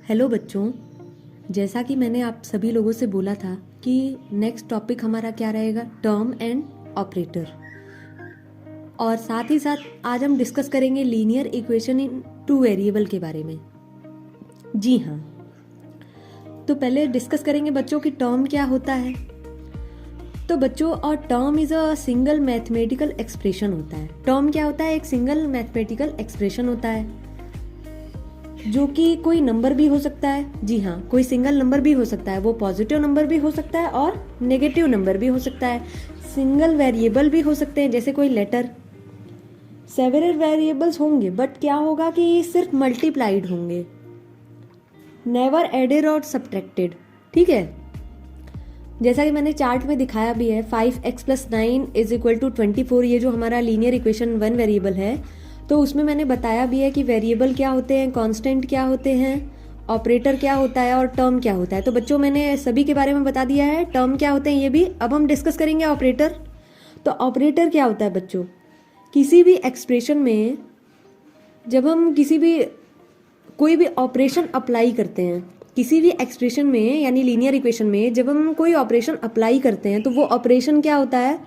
Hello बच्चों, जैसा कि मैंने आप सभी लोगों से बोला था कि नेक्स्ट टॉपिक हमारा क्या रहेगा, टर्म एंड ऑपरेटर। और साथ ही साथ आज हम डिस्कस करेंगे linear equation in two variable के बारे में। जी हाँ, तो पहले डिस्कस करेंगे बच्चों कि टर्म क्या होता है। तो बच्चों, और term is a single mathematical expression होता है। टर्म क्या होता है? एक सिंगल मैथमेटिकल एक्सप्रेशन होता है जो कि कोई नंबर भी हो सकता है। जी हाँ, कोई सिंगल नंबर भी हो सकता है, वो पॉजिटिव नंबर भी हो सकता है और नेगेटिव नंबर भी हो सकता है। सिंगल वेरिएबल भी हो सकते हैं, जैसे कोई लेटर। सेवरल वेरिएबल्स होंगे, बट क्या होगा कि सिर्फ मल्टीप्लाइड होंगे, नेवर एडेड और सब्ट्रैक्टेड। ठीक है, जैसा कि मैंने चार्ट में दिखाया भी है, 5x + 9 = 24। ये जो हमारा लीनियर इक्वेशन वन वेरिएबल है, तो उसमें मैंने बताया भी है कि वेरिएबल क्या होते हैं, कांस्टेंट क्या होते हैं, ऑपरेटर क्या होता है और टर्म क्या होता है। तो बच्चों, मैंने सभी के बारे में बता दिया है, टर्म क्या होते हैं ये भी। अब हम डिस्कस करेंगे ऑपरेटर। तो ऑपरेटर क्या होता है बच्चों? किसी भी एक्सप्रेशन में जब हम कोई भी ऑपरेशन अप्लाई करते हैं, किसी भी एक्सप्रेशन में यानी लीनियर इक्वेशन में जब हम कोई ऑपरेशन अप्लाई करते हैं, तो वो ऑपरेशन क्या होता है?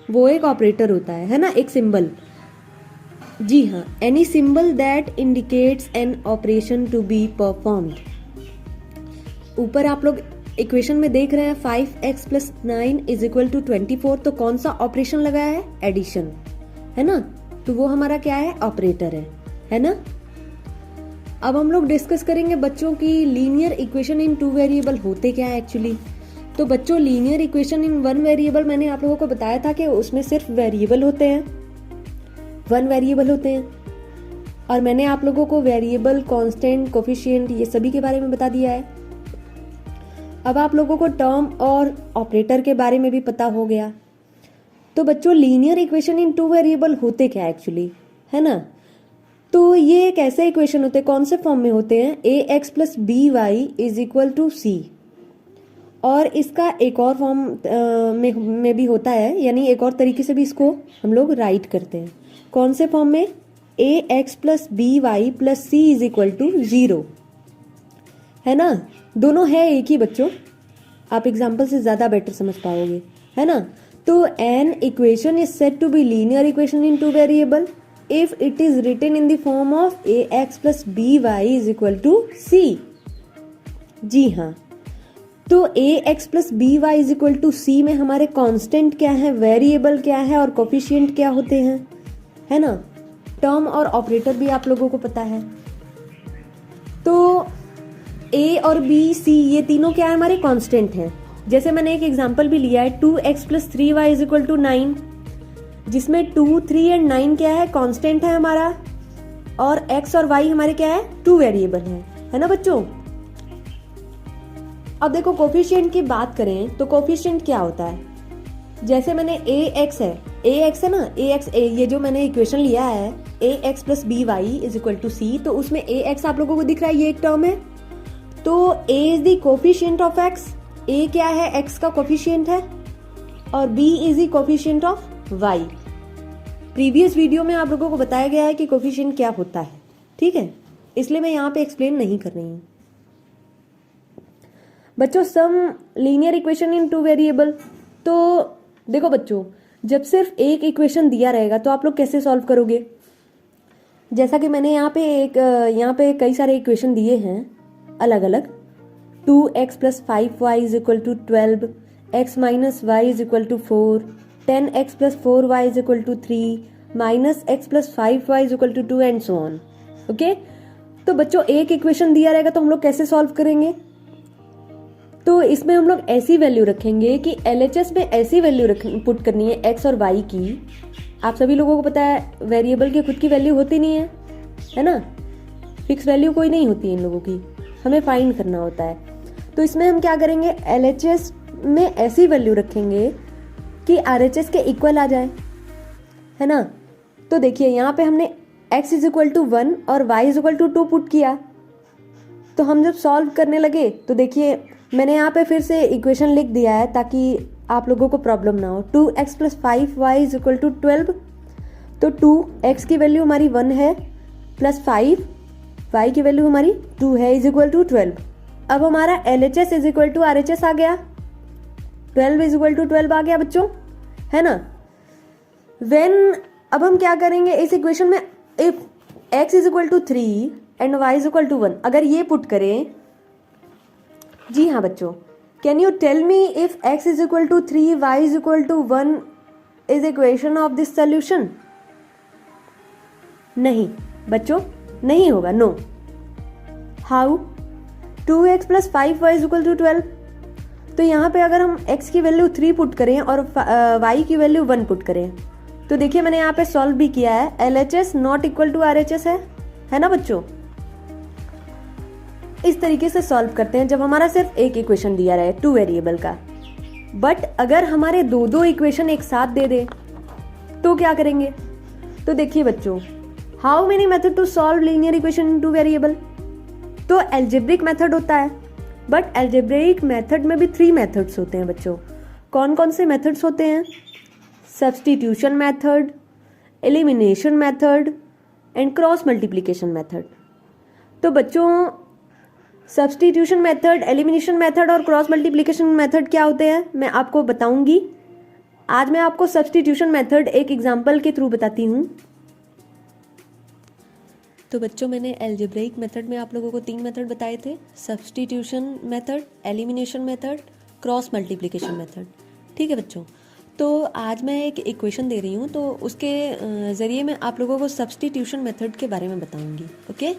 वो एक ऑपरेटर होता है ना, एक सिंबल। जी हाँ, any symbol that indicates an operation to be performed. ऊपर आप लोग इक्वेशन में देख रहे हैं 5x + 9 = 24। तो कौन सा ऑपरेशन लगाया है? एडिशन, है ना। तो वो हमारा क्या है? ऑपरेटर है ना। अब हम लोग डिस्कस करेंगे बच्चों की linear equation in two variable होते क्या है एक्चुअली। तो बच्चों, linear equation in one variable मैंने आप लोगों को बताया था कि उसमें सिर्फ वेरिएबल होते हैं, वन वेरिएबल होते हैं। और मैंने आप लोगों को वेरिएबल, कांस्टेंट, कोफिशिएंट ये सभी के बारे में बता दिया है। अब आप लोगों को टर्म और ऑपरेटर के बारे में भी पता हो गया। तो बच्चों, linear equation in two variable होते क्या एक्चुअली, है ना। तो ये कैसे इक्वेशन होते हैं, कौन से फॉर्म में होते हैं? ax + by = c। और इसका एक और फॉर्म में भी होता है, यानी एक और तरीके से भी इसको हम लोग राइट करते हैं। कौन से फॉर्म में? ax + by + c = 0, है ना। दोनों है एक ही बच्चों, आप एग्जाम्पल से ज्यादा बेटर समझ पाओगे, है ना। तो an equation is said to be linear equation in two variable if it is written in the form of ax + by = c। जी हाँ, तो ax + by = c में हमारे कांस्टेंट क्या है, वेरिएबल क्या है और कोफिशिएंट क्या होते हैं, है ना। टर्म और ऑपरेटर भी आप लोगों को पता है। तो a और b, c ये तीनों क्या है? हमारे कांस्टेंट हैं। जैसे मैंने एक एग्जांपल भी लिया है, 2x + 3y = 9, जिसमें 2, 3 एंड 9 क्या है? कांस्टेंट है हमारा, और x और y हमारे क्या है? टू वेरिएबल है ना बच्चों। अब देखो, कोफिशिएंट की बात करें तो कोफिशिएंट क्या होता है? जैसे मैंने ax है ना, ये जो मैंने इक्वेशन लिया है ax + by = c, तो उसमें ax आप लोगों को दिख रहा है, ये एक टर्म है। तो a is the coefficient of x। a क्या है? x का कोफिशिएंट है, और b is the coefficient of y। Previous video में आप लोगों को बताया गया है कि कोफिशिएंट क्या होता है, ठीक है, इसलिए मैं यहाँ पे एक्सप्लेन नहीं कर रही हूँ बच्चों। Some linear equation in two variable. तो देखो बच्चों, जब सिर्फ एक इक्वेशन दिया रहेगा तो आप लोग कैसे सॉल्व करोगे? जैसा कि मैंने यहाँ पे कई सारे इक्वेशन दिए हैं अलग अलग। 2x + 5y = 12, x - y = 4, 10x + 4y = 3, -x + 5y = 2 and so on. Okay, तो बच्चों एक इक्वेशन दिया रहेगा तो हम लोग कैसे सॉल्व करेंगे? तो इसमें हम लोग ऐसी वैल्यू रखेंगे कि LHS में ऐसी वैल्यू पुट करनी है x और y की। आप सभी लोगों को पता है वेरिएबल की खुद की वैल्यू होती नहीं है ना, फिक्स वैल्यू कोई नहीं होती इन लोगों की, हमें फाइंड करना होता है। तो इसमें हम क्या करेंगे? LHS में ऐसी वैल्यू रखेंगे कि RHS के इक्वल आ जाए, है ना। तो देखिए, यहाँ पे हमने x = 1 और y = 2 पुट किया। तो हम जब सॉल्व करने लगे तो देखिए, मैंने यहाँ पे फिर से इक्वेशन लिख दिया है ताकि आप लोगों को प्रॉब्लम ना हो। 2x + 5y = 12। तो 2x की वैल्यू हमारी 1 है, +5 y की वैल्यू हमारी 2 है इज इक्वल टू 12। अब हमारा LHS is equal to RHS आ गया, 12 इज इक्वल टू 12 आ गया बच्चों, है ना। वेन अब हम क्या करेंगे इस इक्वेशन में, if x is equal to 3 and y is equal to 1, अगर ये पुट करें, जी हाँ बच्चों, can you tell me if x is equal to 3 y is equal to 1 is equation of this solution? नहीं बच्चों, नहीं होगा, no. How? 2x plus 5y is equal to 12। तो यहाँ पे अगर हम x की वैल्यू 3 पुट करें और y की वैल्यू 1 पुट करें, तो देखिए मैंने यहाँ पे सॉल्व भी किया है, LHS not equal to RHS है ना बच्चों। इस तरीके से सॉल्व करते हैं जब हमारा सिर्फ एक इक्वेशन दिया रहे 2 वेरिएबल का। बट अगर हमारे दो इक्वेशन एक साथ दे दे तो क्या करेंगे? तो देखिए बच्चों, how many method to solve linear equation in 2 वेरिएबल? तो एल्जेब्रिक मेथड होता है, बट एल्जेब्रिक मेथड में भी 3 मेथड्स होते हैं बच्चों। कौन कौन से मेथड्स होते हैं? Substitution method, elimination method and cross multiplication method. तो बच्चों सब्स्टिट्यूशन मेथड, एलिमिनेशन मेथड और क्रॉस मल्टीप्लिकेशन मेथड क्या होते हैं मैं आपको बताऊंगी। आज मैं आपको सब्स्टिट्यूशन मेथड एक एग्जांपल के थ्रू बताती हूँ। तो बच्चों मैंने एल्जेब्रिक मेथड में आप लोगों को 3 मेथड बताए थे, substitution method, elimination method, cross multiplication method. ठीक है बच्चों, तो आज मैं एक इक्वेशन दे रही हूँ, तो उसके ज़रिए मैं आप लोगों को सब्स्टिट्यूशन मेथड के बारे में बताऊँगी। ओके,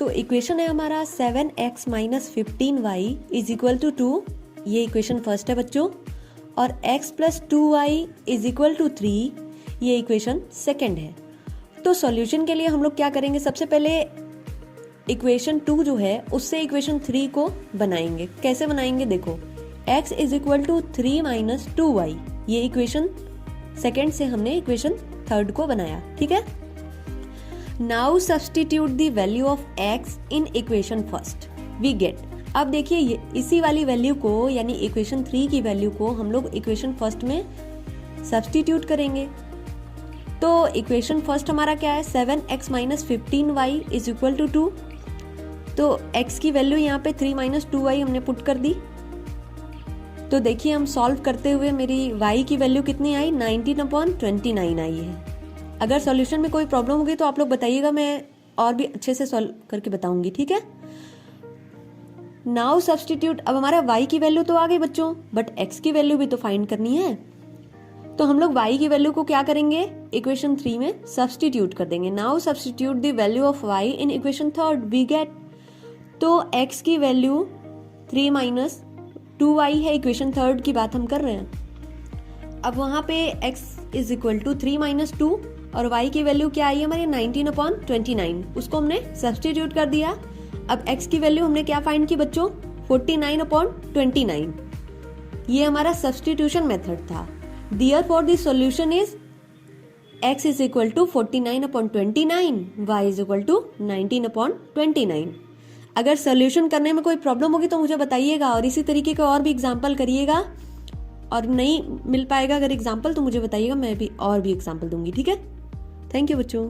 तो इक्वेशन है हमारा 7x minus 15y is equal to 2, ये इक्वेशन फर्स्ट है बच्चों, और x plus 2y is equal to 3, ये इक्वेशन सेकेंड है। तो सॉल्यूशन के लिए हम लोग क्या करेंगे, सबसे पहले इक्वेशन 2 जो है उससे इक्वेशन 3 को बनाएंगे। कैसे बनाएंगे देखो, x is equal to 3 minus 2y, ये इक्वेशन सेकेंड से हमने इक्वेशन थर्ड को बनाया। ठीक है, now substitute the value of x in equation first, we get. अब देखिए इसी वाली वैल्यू को, यानी इक्वेशन 3 की वैल्यू को हम लोग इक्वेशन फर्स्ट में सब्स्टिट्यूट करेंगे। तो इक्वेशन फर्स्ट हमारा क्या है, 7x minus 15y is equal to 2। तो x की वैल्यू यहाँ पे 3 माइनस 2y हमने पुट कर दी। तो देखिए हम सॉल्व करते हुए मेरी y की वैल्यू कितनी आई, 19/29 आई है। अगर सॉल्यूशन में कोई प्रॉब्लम होगी तो आप लोग बताइएगा, मैं और भी अच्छे से सॉल्व करके बताऊंगी। ठीक है, नाउ सब्स्टिट्यूट। अब हमारा y की वैल्यू तो आ गई बच्चों, बट x की वैल्यू भी तो फाइंड करनी है। तो हम लोग y की वैल्यू को क्या करेंगे, इक्वेशन 3 में सब्स्टिट्यूट कर देंगे। Now substitute the value of y in equation third, we get. तो x की वैल्यू 3 माइनस 2y है, इक्वेशन थर्ड की बात हम कर रहे हैं। अब वहां पे x is equal to 3 minus 2 और y की वैल्यू क्या आई हमारी 19/29, उसको हमने सब्स्टिट्यूट कर दिया। अब x की वैल्यू हमने क्या फाइंड की बच्चों, 49/29। ये हमारा सब्स्टिट्यूशन मेथड था। Therefore the solution is x is equal to 49/29, y is equal to 19/29। अगर सोल्यूशन करने में कोई प्रॉब्लम होगी तो मुझे बताइएगा, और इसी तरीके का और भी एग्जाम्पल करिएगा, और नहीं मिल पाएगा अगर एग्जाम्पल तो मुझे बताइएगा, मैं भी और भी एग्जाम्पल दूंगी। ठीक है, थैंक यू बच्चों।